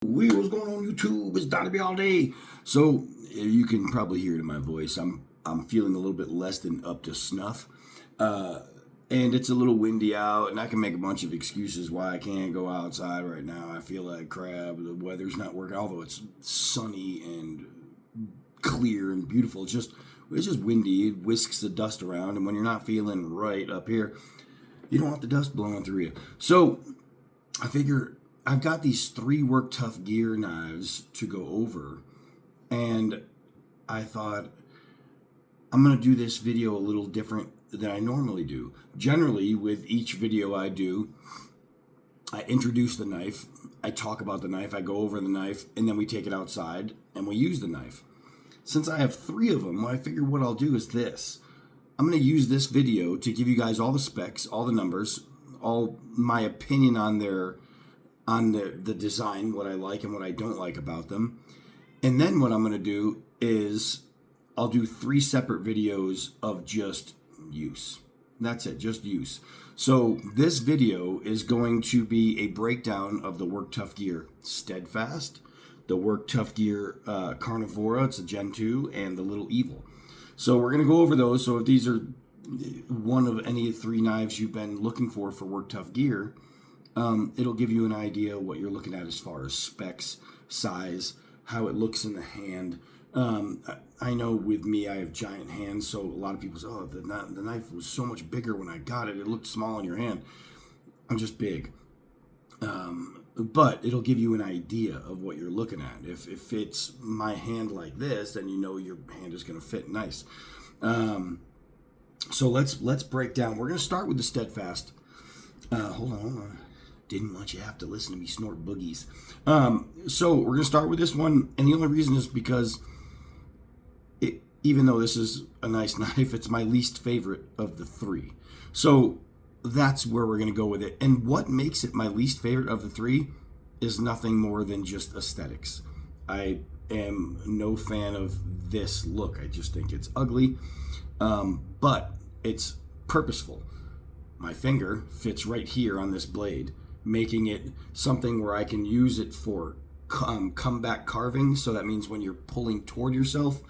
What's going on YouTube? It's Donnie all day. So you can probably hear it in my voice. I'm feeling a little bit less than up to snuff, and it's a little windy out, and I can make a bunch of excuses why I can't go outside right now. I feel like crap. The weather's not working, although it's sunny and clear and beautiful. It's just windy. It whisks the dust around, and when you're not feeling right up here, you don't want the dust blowing through you. So I figure I've got these 3 work Tuff Gear knives to go over, and I thought I'm going to do this video a little different than I normally do. Generally, with each video I do, I introduce the knife, I talk about the knife, I go over the knife, and then we take it outside and we use the knife. Since I have 3 of them, I figure what I'll do is this. I'm going to use this video to give you guys all the specs, all the numbers, all my opinion on the design, what I like and what I don't like about them. And then what I'm going to do is I'll do 3 separate videos of just use. That's it, just use. So this video is going to be a breakdown of the Work Tuff Gear Steadfast, the Work Tuff Gear Carnivora, it's a Gen 2, and the Little Evil. So we're going to go over those. So if these are one of any of 3 knives you've been looking for Work Tuff Gear, it'll give you an idea what you're looking at as far as specs, size, how it looks in the hand. I know with me, I have giant hands, so a lot of people say, oh, the knife was so much bigger when I got it. It looked small in your hand. I'm just big. But it'll give you an idea of what you're looking at. If it's my hand like this, then you know your hand is going to fit nice. So let's break down. We're going to start with the Steadfast. Hold on. Didn't want you to have to listen to me snort boogies. So we're going to start with this one, and the only reason is because even though this is a nice knife, it's my least favorite of the 3. So that's where we're going to go with it. And what makes it my least favorite of the 3 is nothing more than just aesthetics. I am no fan of this look. I just think it's ugly, but it's purposeful. My finger fits right here on this blade, making it something where I can use it for comeback carving. So that means when you're pulling toward yourself,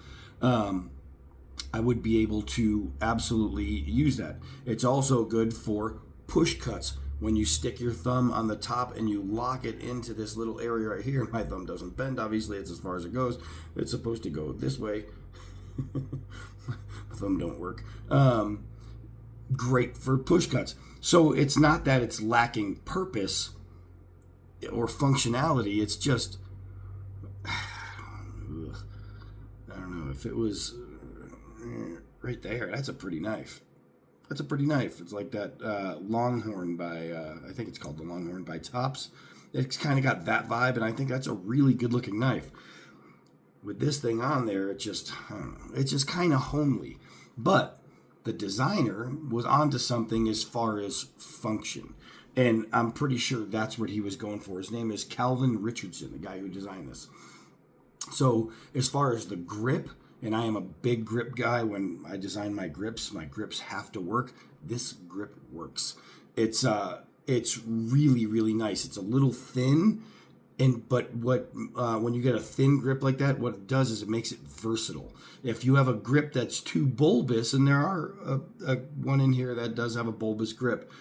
I would be able to absolutely use that. It's also good for push cuts. When you stick your thumb on the top and you lock it into this little area right here, my thumb doesn't bend, obviously, it's as far as it goes. It's supposed to go this way. Thumb don't work. Great for push cuts. So it's not that it's lacking purpose or functionality, it's just, I don't know, if it was right there, that's a pretty knife. That's a pretty knife. It's like that Longhorn by, I think it's called the Longhorn by Tops. It's kind of got that vibe, and I think that's a really good looking knife. With this thing on there, it just, I don't know, it's just kind of homely. But the designer was onto something as far as function. And I'm pretty sure that's what he was going for. His name is Calvin Richardson, the guy who designed this. So as far as the grip, and I am a big grip guy. When I design my grips have to work. This grip works. It's really, really nice. It's a little thin, but when you get a thin grip like that, what it does is it makes it versatile. If you have a grip that's too bulbous, and there are one in here that does have a bulbous grip,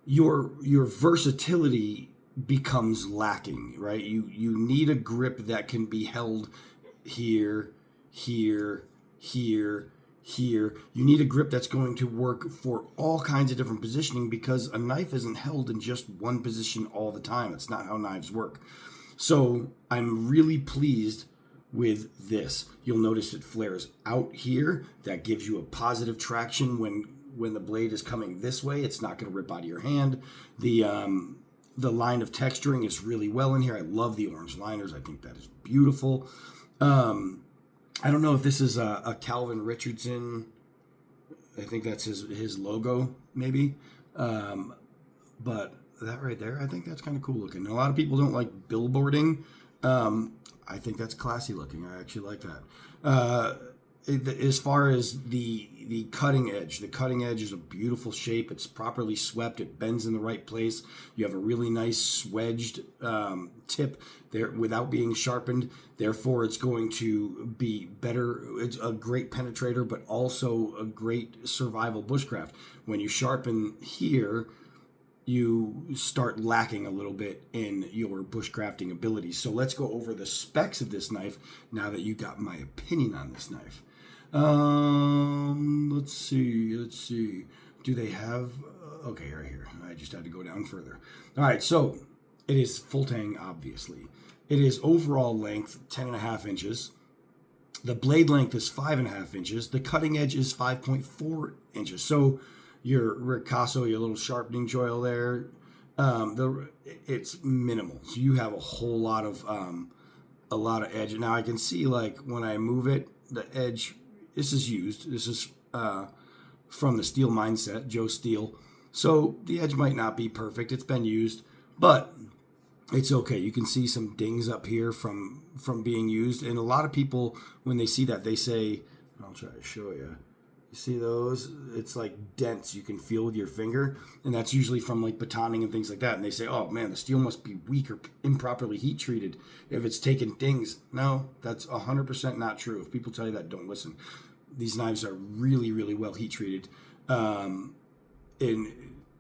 your versatility becomes lacking, right? You need a grip that can be held here, here, here, here. You need a grip that's going to work for all kinds of different positioning, because a knife isn't held in just one position all the time. It's not how knives work. So I'm really pleased with this. You'll notice it flares out here. That gives you a positive traction when the blade is coming this way. It's not going to rip out of your hand. The line of texturing is really well in here. I love the orange liners. I think that is beautiful. I don't know if this is a Calvin Richardson. I think that's his logo, maybe. But that right there, I think that's kind of cool looking. A lot of people don't like billboarding. I think that's classy looking. I actually like that. as far as the cutting edge is a beautiful shape. It's properly swept. It bends in the right place. You have a really nice swedged tip there without being sharpened. Therefore, it's going to be better. It's a great penetrator, but also a great survival bushcraft. When you sharpen here, you start lacking a little bit in your bushcrafting abilities. So let's go over the specs of this knife now that you got my opinion on this knife. Let's see. Do they have... okay, right here. I just had to go down further. All right, so it is full tang, obviously. It is overall length 10.5 inches. The blade length is 5.5 inches. The cutting edge is 5.4 inches. So your ricasso, your little sharpening joil there, it's minimal. So you have a whole lot of edge. Now I can see, like, when I move it, the edge. This is used. This is from the Steel Mindset, Joe Steel. So the edge might not be perfect. It's been used, but it's okay. You can see some dings up here from being used. And a lot of people, when they see that, they say, I'll try to show you. You see those? It's like dents you can feel with your finger. And that's usually from like batoning and things like that. And they say, oh man, the steel must be weak or improperly heat treated if it's taken dings. No, that's 100% not true. If people tell you that, don't listen. These knives are really, really well heat treated. And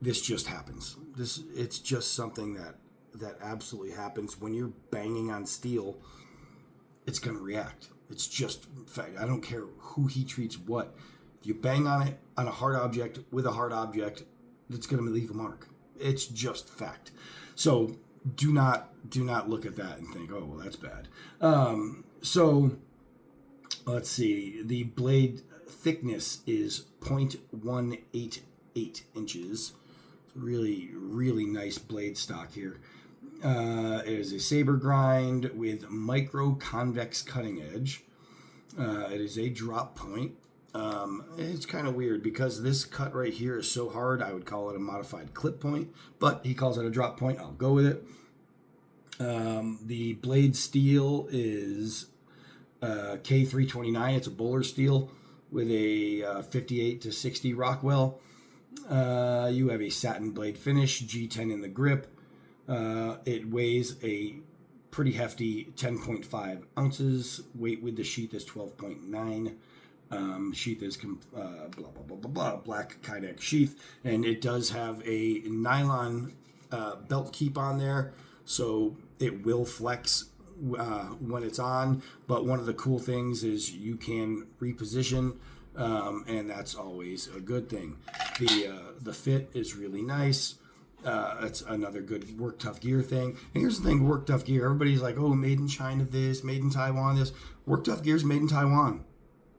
this just happens. It's just something that absolutely happens. When you're banging on steel, it's going to react. It's just fact. I don't care who heat treats what. You bang on it on a hard object with a hard object, that's going to leave a mark. It's just fact. So do not look at that and think, oh, well, that's bad. So let's see. The blade thickness is 0.188 inches. It's really, really nice blade stock here. It is a saber grind with micro convex cutting edge. It is a drop point. It's kind of weird because this cut right here is so hard. I would call it a modified clip point, but he calls it a drop point. I'll go with it. The blade steel is K329. It's a Bowler steel with a 58 to 60 Rockwell. You have a satin blade finish, G10 in the grip. It weighs a pretty hefty 10.5 ounces. Weight with the sheath is 12.9. Sheath is blah, blah, blah, blah, blah, black Kydex sheath. And it does have a nylon belt keep on there, so it will flex when it's on. But one of the cool things is you can reposition, and that's always a good thing. The fit is really nice. It's another good Work Tuff Gear thing. And here's the thing, Work Tuff Gear. Everybody's like, oh, made in China this, made in Taiwan this. Work Tuff Gear is made in Taiwan.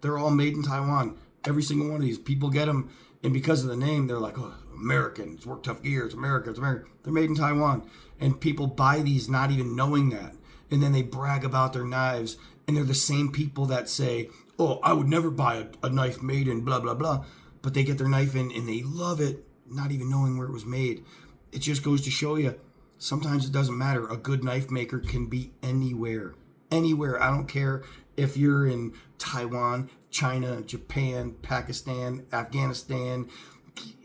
They're all made in Taiwan. Every single one of these. People get them, and because of the name, they're like, oh, American. It's Work Tuff Gear. It's America. It's America. They're made in Taiwan. And people buy these not even knowing that. And then they brag about their knives. And they're the same people that say, oh, I would never buy a knife made in blah, blah, blah. But they get their knife in, and they love it, not even knowing where it was made. It just goes to show you, sometimes it doesn't matter. A good knife maker can be anywhere. Anywhere. I don't care if you're in Taiwan, China, Japan, Pakistan, Afghanistan.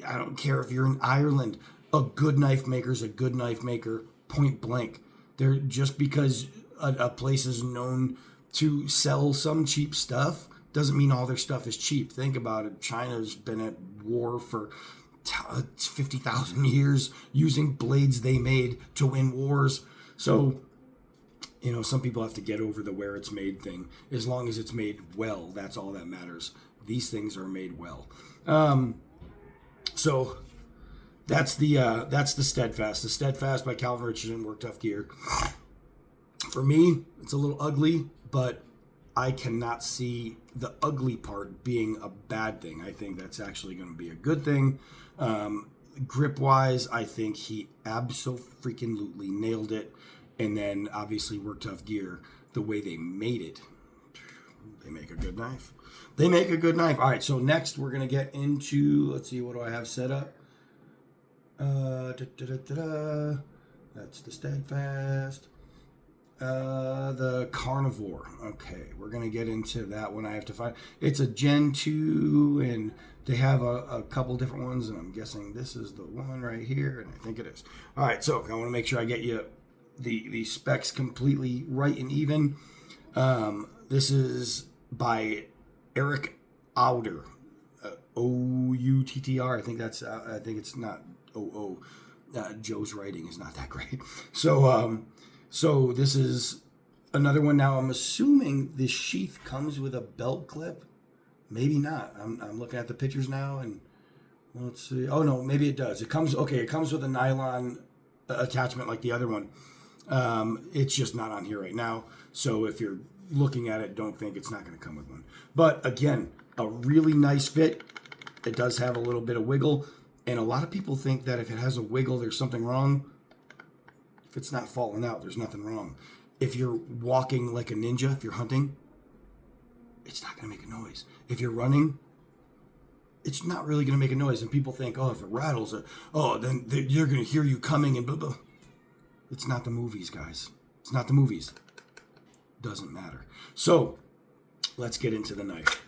I don't care if you're in Ireland. A good knife maker is a good knife maker, point blank. They're just because a place is known to sell some cheap stuff doesn't mean all their stuff is cheap. Think about it. China's been at war for 50,000 years using blades they made to win wars. So, some people have to get over the where it's made thing. As long as it's made well, that's all that matters. These things are made well. So that's the Steadfast. The Steadfast by Calvin Richardson, Work Tuff Gear. For me, it's a little ugly, but I cannot see the ugly part being a bad thing. I think that's actually going to be a good thing. Grip-wise, I think he abso-freaking-lutely nailed it. And then, obviously, Work Tuff Gear, the way they made it, they make a good knife. They make a good knife. All right, so next we're going to get into, let's see, what do I have set up? That's the Steadfast. The Carnivora. Okay, we're gonna get into that one. I have to find. It's a Gen 2, and they have a couple different ones, and I'm guessing this is the one right here, and I think it is. All right, so I want to make sure I get you the specs completely right and even. This is by Eric Outter, Outtr. I think that's. I think it's not OO. Joe's writing is not that great. So this is another one. Now I'm assuming this sheath comes with a belt clip. Maybe not. I'm looking at the pictures now, and let's see. Oh no, maybe it does. It comes with a nylon attachment like the other one. It's just not on here right now. So if you're looking at it, don't think it's not going to come with one. But again, a really nice fit. It does have a little bit of wiggle, and a lot of people think that if it has a wiggle, there's something wrong. If it's not falling out, there's nothing wrong. If you're walking like a ninja, if you're hunting, it's not going to make a noise. If you're running, it's not really going to make a noise. And people think, oh, if it rattles, then you're going to hear you coming and blah, blah. It's not the movies, guys. It's not the movies. Doesn't matter. So let's get into the knife.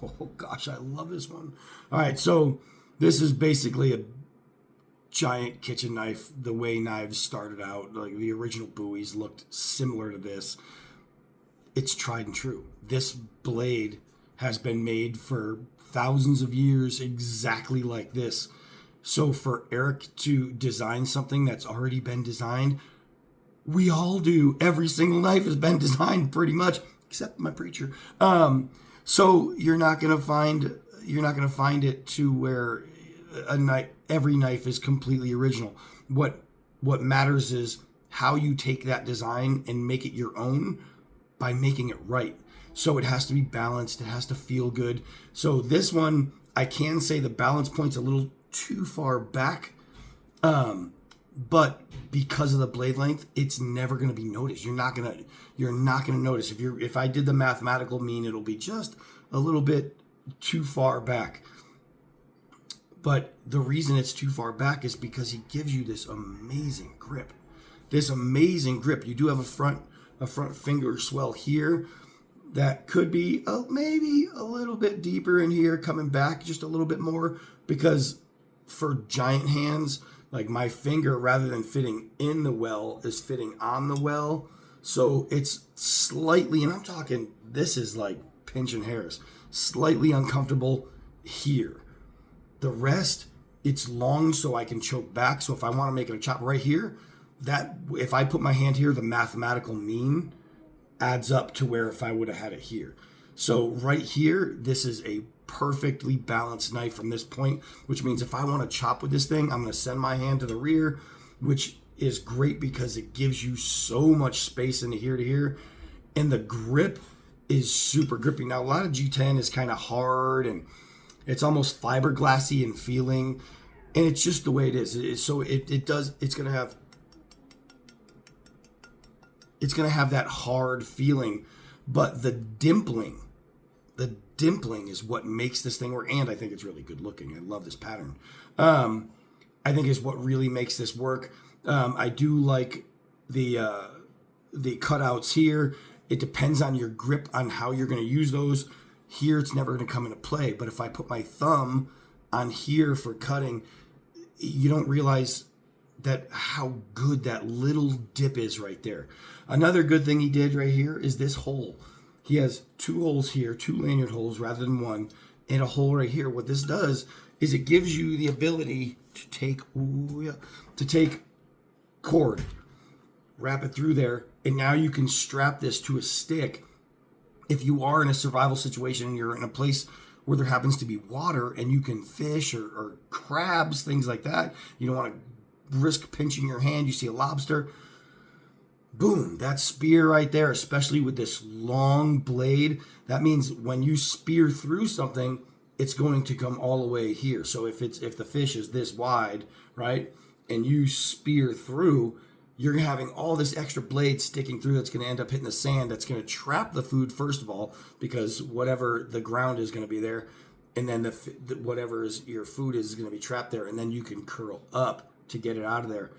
Oh, gosh, I love this one. All right, so this is basically a giant kitchen knife. The way knives started out, like the original Bowies looked similar to this. It's tried and true. This blade has been made for thousands of years exactly like this. So for Eric to design something that's already been designed, we all do. Every single knife has been designed pretty much, except my preacher. So you're not gonna find it to where every knife is completely original. What matters is how you take that design and make it your own by making it right. So it has to be balanced. It has to feel good. So this one, I can say the balance point's a little too far back, but because of the blade length, it's never going to be noticed. You're not going to notice. If I did the mathematical mean, it'll be just a little bit too far back. But the reason it's too far back is because he gives you this amazing grip. You do have a front finger swell here that could be maybe a little bit deeper in here, coming back just a little bit more, because for giant hands, like my finger, rather than fitting in the well, is fitting on the well. So it's slightly, and I'm talking, this is like pinching hairs, slightly uncomfortable here. The rest, it's long so I can choke back. So if I want to make it a chop right here, that if I put my hand here, the mathematical mean adds up to where if I would have had it here. So right here, this is a perfectly balanced knife from this point, which means if I want to chop with this thing, I'm going to send my hand to the rear, which is great because it gives you so much space into here to here. And the grip is super grippy. Now, a lot of G10 is kind of hard and it's almost fiberglassy in feeling, and it's just the way it is. It's going to have that hard feeling, but the dimpling is what makes this thing work, and I think it's really good looking. I love this pattern. I think is what really makes this work. I do like the cutouts here. It depends on your grip on how you're going to use those. Here, it's never going to come into play, but if I put my thumb on here for cutting, you don't realize that how good that little dip is right there. Another good thing he did right here is this hole. He has two holes here, two lanyard holes rather than one, and a hole right here. What this does is it gives you the ability to take cord, wrap it through there, and now you can strap this to a stick. If you are in a survival situation and you're in a place where there happens to be water and you can fish or crabs, things like that, you don't want to risk pinching your hand, you see a lobster, boom, that spear right there, especially with this long blade, that means when you spear through something, it's going to come all the way here. So if the fish is this wide, right, and you spear through, you're having all this extra blade sticking through that's going to end up hitting the sand. That's going to trap the food, first of all, because whatever the ground is going to be there, and then whatever is your food is going to be trapped there, and then you can curl up to get it out of there.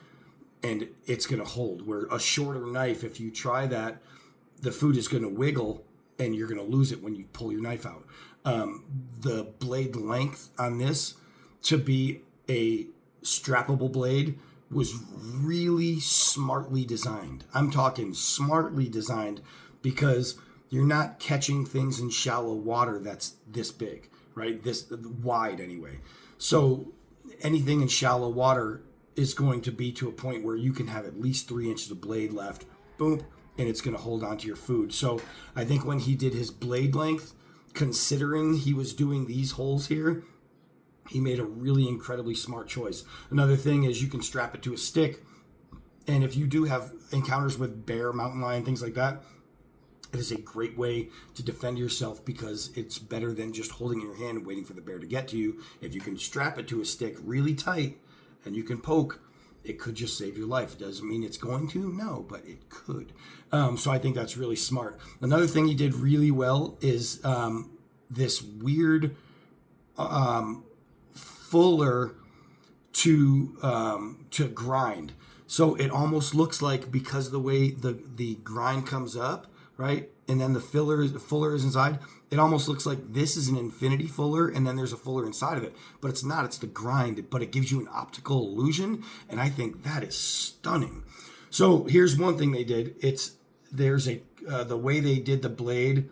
and it's going to hold. Where a shorter knife, if you try that, the food is going to wiggle and you're going to lose it when you pull your knife out. The blade length on this to be a strappable blade was really smartly designed. I'm talking smartly designed, because you're not catching things in shallow water that's this big, right? This wide anyway. So anything in shallow water is going to be to a point where you can have at least 3 inches of blade left, boom, and it's going to hold onto your food. So I think when he did his blade length, considering he was doing these holes here, he made a really incredibly smart choice. Another thing is you can strap it to a stick, and if you do have encounters with bear, mountain lion, things like that, it is a great way to defend yourself, because it's better than just holding it in your hand and waiting for the bear to get to you. If you can strap it to a stick really tight and you can poke, it could just save your life. It doesn't mean it's going to, no, but it could. So I think that's really smart. Another thing he did really well is this weird fuller to grind. So it almost looks like, because of the way the grind comes up, right, and then the fuller is inside, it almost looks like this is an infinity fuller and then there's a fuller inside of it, but it's not. It's the grind, but it gives you an optical illusion, and I think that is stunning. So here's one thing they did. There's the way they did the blade.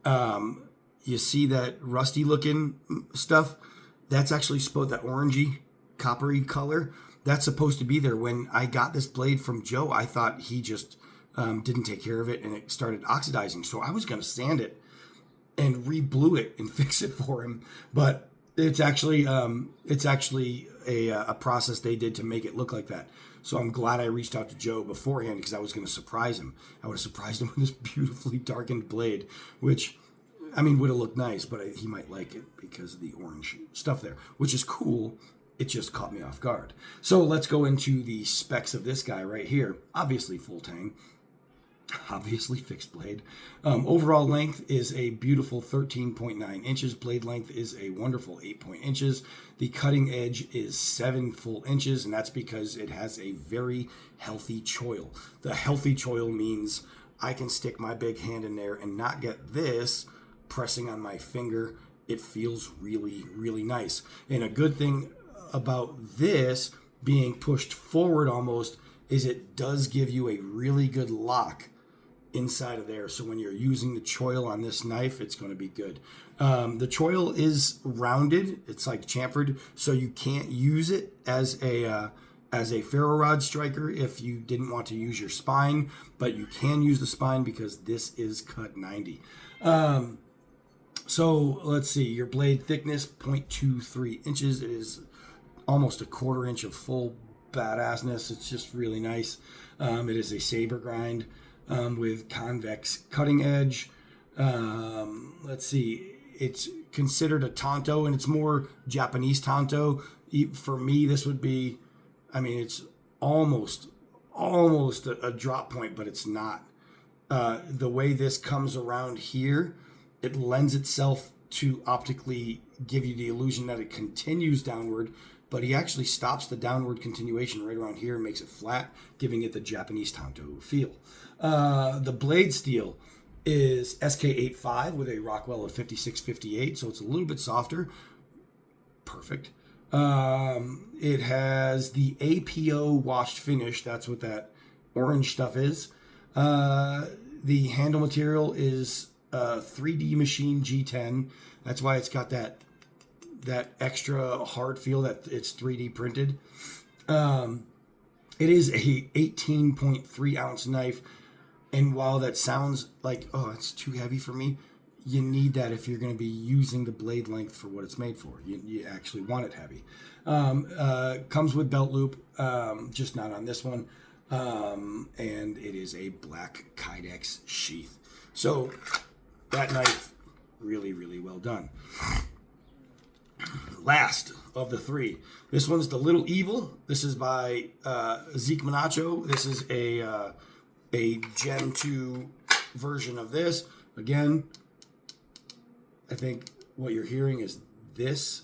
You see that rusty looking stuff? That's actually that orangey, coppery color. That's supposed to be there. When I got this blade from Joe, I thought he just didn't take care of it and it started oxidizing. So I was going to sand it and re-blue it and fix it for him. But it's actually a process they did to make it look like that. So I'm glad I reached out to Joe beforehand, because I was going to surprise him. I would have surprised him with this beautifully darkened blade, which, I mean, would have looked nice, but he might like it because of the orange stuff there, which is cool. It just caught me off guard. So let's go into the specs of this guy right here. Obviously full tang, obviously fixed blade. Overall length is a beautiful 13.9 inches. Blade length is a wonderful 8 inches. The cutting edge is 7 full inches, and that's because it has a very healthy choil. The healthy choil means I can stick my big hand in there and not get this pressing on my finger. It feels really, really nice. And a good thing about this being pushed forward almost is it does give you a really good lock inside of there. So when you're using the choil on this knife, it's going to be good. The choil is rounded. It's like chamfered, so you can't use it as a ferro rod striker if you didn't want to use your spine, but you can use the spine because this is cut 90. So let's see, your blade thickness, 0.23 inches. It is almost a 1/4 inch of full badassness. It's just really nice. It is a saber grind with convex cutting edge. Let's see, it's considered a tanto, and it's more Japanese tanto. For me, this would be, I mean, it's almost a drop point, but it's not. The way this comes around here, it lends itself to optically give you the illusion that it continues downward, but he actually stops the downward continuation right around here and makes it flat, giving it the Japanese tanto feel. The blade steel is SK85 with a Rockwell of 5658, so it's a little bit softer. Perfect. It has the APO washed finish. That's what that orange stuff is. The handle material is 3D machine G10. That's why it's got that extra hard feel, that it's 3D printed. It is a 18.3 ounce knife, and while that sounds like, oh, it's too heavy for me, you need that if you're going to be using the blade length for what it's made for. You actually want it heavy. Comes with belt loop, just not on this one, and it is a black Kydex sheath. So that knife, really, really well done. Last of the three, this one's the Little Evil. This is by Zeke Manacho. This is a Gen 2 version of this. Again, I think what you're hearing is this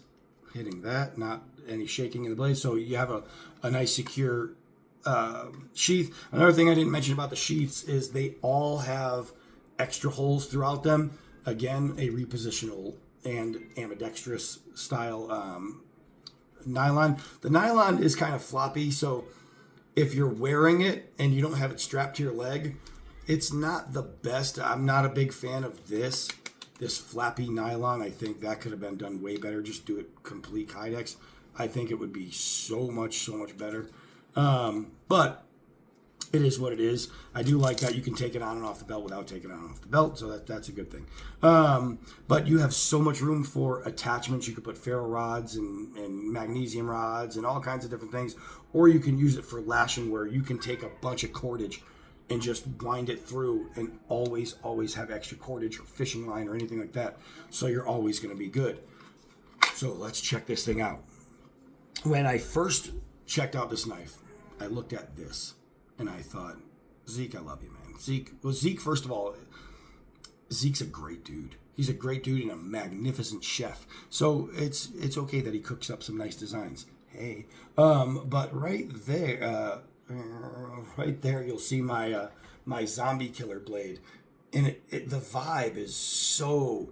hitting that, not any shaking in the blade. So you have a nice secure sheath. Another thing I didn't mention about the sheaths is they all have extra holes throughout them. Again, a repositional and ambidextrous style nylon. The nylon is kind of floppy, so if you're wearing it and you don't have it strapped to your leg, it's not the best. I'm not a big fan of this flappy nylon. I think that could have been done way better. Just do it complete Kydex. I think it would be so much better. But it is what it is. I do like that you can take it on and off the belt without taking it on and off the belt, so that's a good thing. But you have so much room for attachments. You could put ferro rods and magnesium rods and all kinds of different things, or you can use it for lashing, where you can take a bunch of cordage and just wind it through and always have extra cordage or fishing line or anything like that, so you're always going to be good. So let's check this thing out. When I first checked out this knife, I looked at this and I thought, Zeke, I love you, man. Zeke, first of all, Zeke's a great dude. He's a great dude and a magnificent chef. So it's okay that he cooks up some nice designs. Hey, but right there, you'll see my my zombie killer blade, and the vibe is so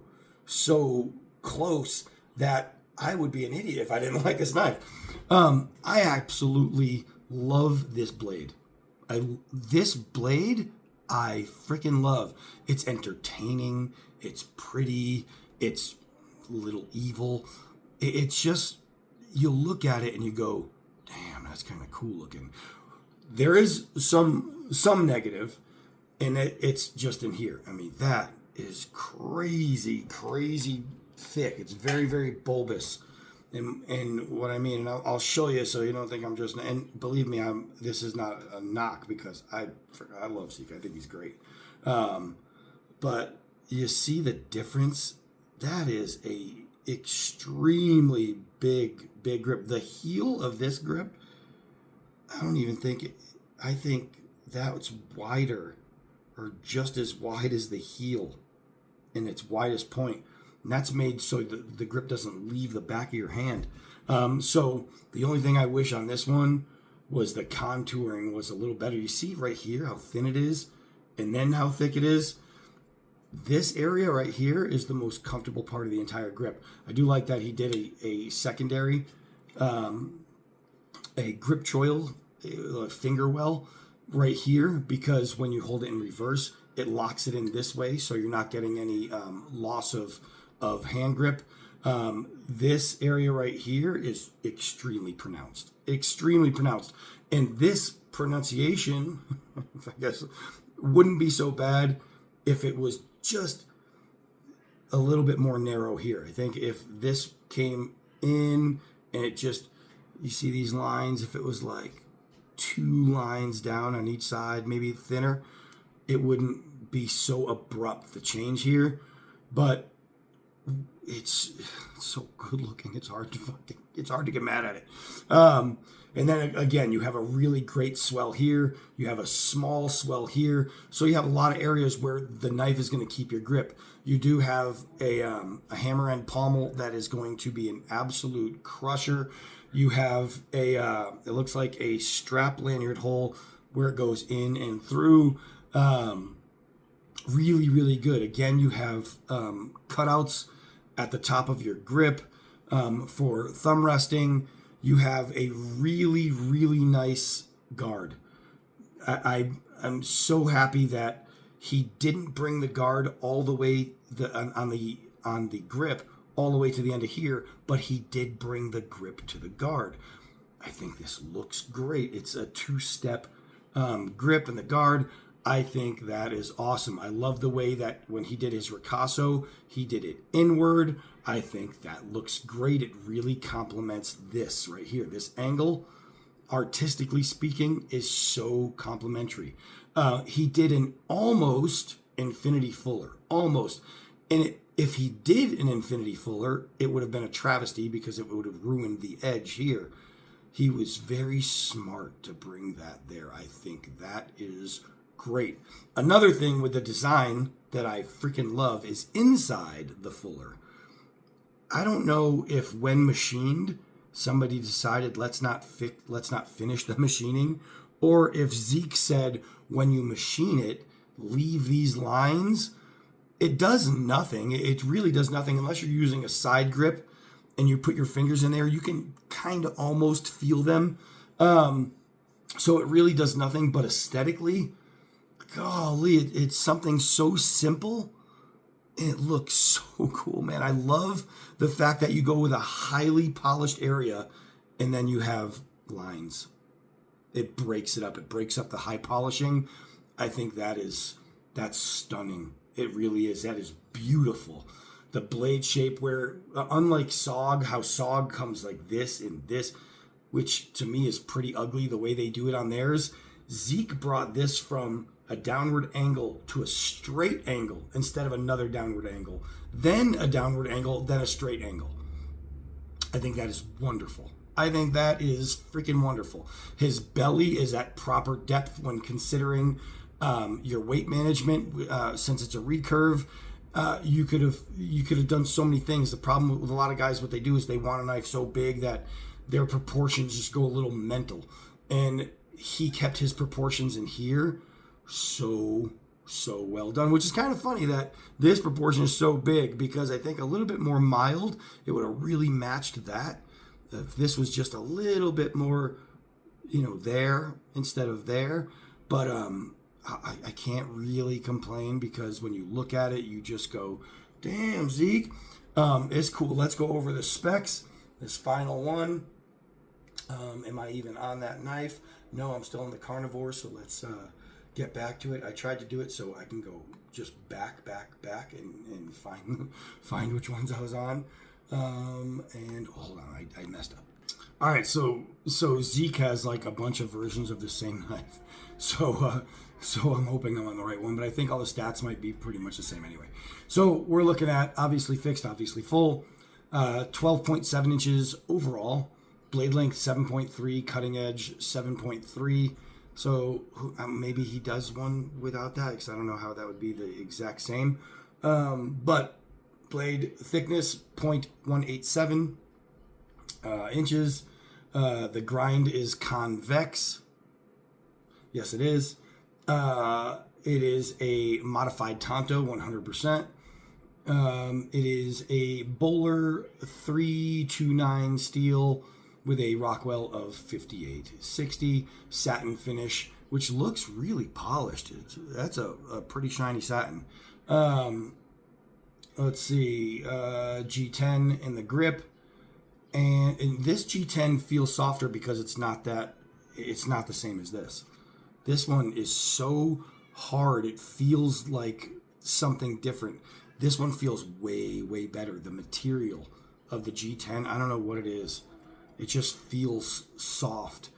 close that I would be an idiot if I didn't like this knife. I absolutely love this blade. This blade I freaking love. It's entertaining. It's pretty. It's a little evil. It's just, you look at it and you go, damn, that's kind of cool looking. There is some negative, and it's just in here. I mean, that is crazy thick. It's very bulbous. And what I mean, and I'll show you so you don't think I'm just, and believe me, this is not a knock, because I love Zeke. I think he's great. But you see the difference? That is a extremely big grip. The heel of this grip, I don't even think I think that's wider, or just as wide as the heel in its widest point. And that's made so the grip doesn't leave the back of your hand. So the only thing I wish on this one was the contouring was a little better. You see right here how thin it is, and then how thick it is. This area right here is the most comfortable part of the entire grip. I do like that he did a secondary, a grip choil, a finger well right here, because when you hold it in reverse, it locks it in this way, so you're not getting any loss of hand grip. This area right here is extremely pronounced. And this pronunciation, I guess, wouldn't be so bad if it was just a little bit more narrow here. I think if this came in and it just, you see these lines, if it was like 2 lines down on each side, maybe thinner, it wouldn't be so abrupt, the change here. But it's so good looking. It's hard to get mad at it. And then again, you have a really great swell here. You have a small swell here. So you have a lot of areas where the knife is going to keep your grip. You do have a hammer end pommel that is going to be an absolute crusher. You have it looks like a strap lanyard hole where it goes in and through. Really good. Again, you have cutouts at the top of your grip for thumb resting. You have a really nice guard. I'm so happy that he didn't bring the guard all the way on the grip all the way to the end of here, but he did bring the grip to the guard. I think this looks great. It's a 2-step grip and the guard. I think that is awesome. I love the way that when he did his ricasso, he did it inward. I think that looks great. It really complements this right here. This angle, artistically speaking, is so complimentary. He did an almost infinity fuller. Almost. And if he did an infinity fuller, it would have been a travesty because it would have ruined the edge here. He was very smart to bring that there. I think that is great. Another thing with the design that I freaking love is inside the fuller. I don't know if when machined, somebody decided let's not finish the machining, or if Zeke said, when you machine it, leave these lines, it does nothing. It really does nothing unless you're using a side grip and you put your fingers in there. You can kind of almost feel them. So it really does nothing, but aesthetically, golly, it's something so simple. And it looks so cool, man. I love the fact that you go with a highly polished area and then you have lines. It breaks it up. It breaks up the high polishing. I think that's stunning. It really is. That is beautiful. The blade shape where, unlike SOG, how SOG comes like this and this, which to me is pretty ugly the way they do it on theirs. Zeke brought this from a downward angle to a straight angle instead of another downward angle, then a downward angle, then a straight angle. I think that is wonderful. I think that is freaking wonderful. His belly is at proper depth when considering your weight management. Since it's a recurve, you could have done so many things. The problem with a lot of guys, what they do is they want a knife so big that their proportions just go a little mental. And he kept his proportions in here so well done, which is kind of funny that this proportion is so big, because I think a little bit more mild, it would have really matched that. If this was just a little bit more, there instead of there. But I can't really complain, because when you look at it, you just go, damn, Zeke. It's cool. Let's go over the specs. This final one. Am I even on that knife? No, I'm still on the Carnivora, so let's get back to it. I tried to do it so I can go just back, and find which ones I was on. And hold on, I messed up. All right, so Zeke has like a bunch of versions of the same knife. So I'm hoping I'm on the right one, but I think all the stats might be pretty much the same anyway. So we're looking at obviously fixed, obviously full, 12.7 inches overall, blade length 7.3, cutting edge 7.3. So maybe he does one without that, because I don't know how that would be the exact same. But blade thickness 0.187 inches. The grind is convex. Yes, it is. It is a modified Tonto 100%. It is a Bowler 329 steel with a Rockwell of 5860 satin finish, which looks really polished. That's a pretty shiny satin. Let's see, G10 in the grip, and this G10 feels softer because it's not the same as this. This one is so hard, it feels like something different. This one feels way better. The material of the G10, I don't know what it is. It just feels soft.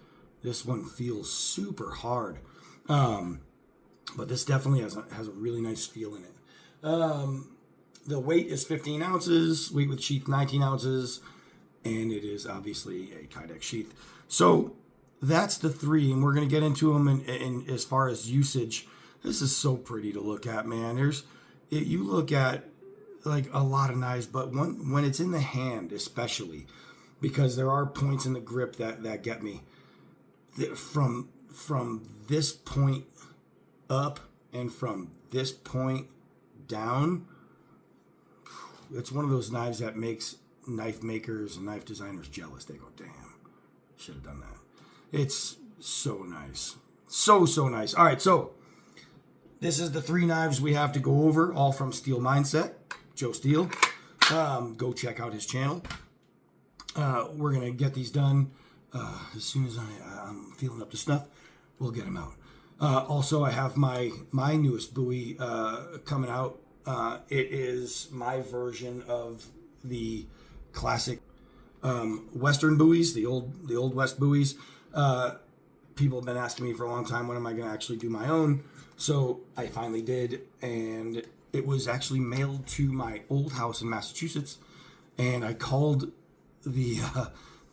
This one feels super hard. But this definitely has a really nice feel in it. The weight is 15 ounces, weight with sheath 19 ounces, and it is obviously a Kydex sheath. So that's the three, and we're going to get into them. And as far as usage, this is so pretty to look at, man. You look at like a lot of knives, but when it's in the hand, especially, because there are points in the grip that get me. From this point up and from this point down, it's one of those knives that makes knife makers and knife designers jealous. They go, damn, should have done that. It's so nice. So nice. All right, so this is the three knives we have to go over, all from Steel Mindset, Joe Steele. Go check out his channel. We're going to get these done as soon as I'm feeling up to snuff. We'll get them out. Also, I have my newest buoy coming out. It is my version of the classic Western buoys, the old West buoys. People have been asking me for a long time, when am I going to actually do my own? So I finally did, and it was actually mailed to my old house in Massachusetts, and I called the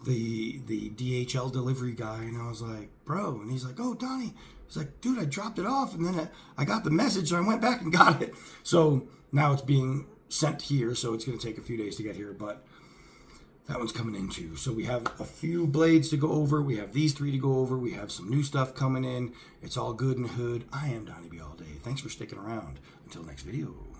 DHL delivery guy, and I was like, bro, and he's like, oh, Donnie. He's like, dude, I dropped it off, and then I got the message, so I went back and got it. So now it's being sent here, so it's going to take a few days to get here, but That one's coming in too. So we have a few blades to go over. We have these 3 to go over. We have some new stuff coming in. It's all good in the hood. I am Donnie B all day. Thanks for sticking around. Until next video.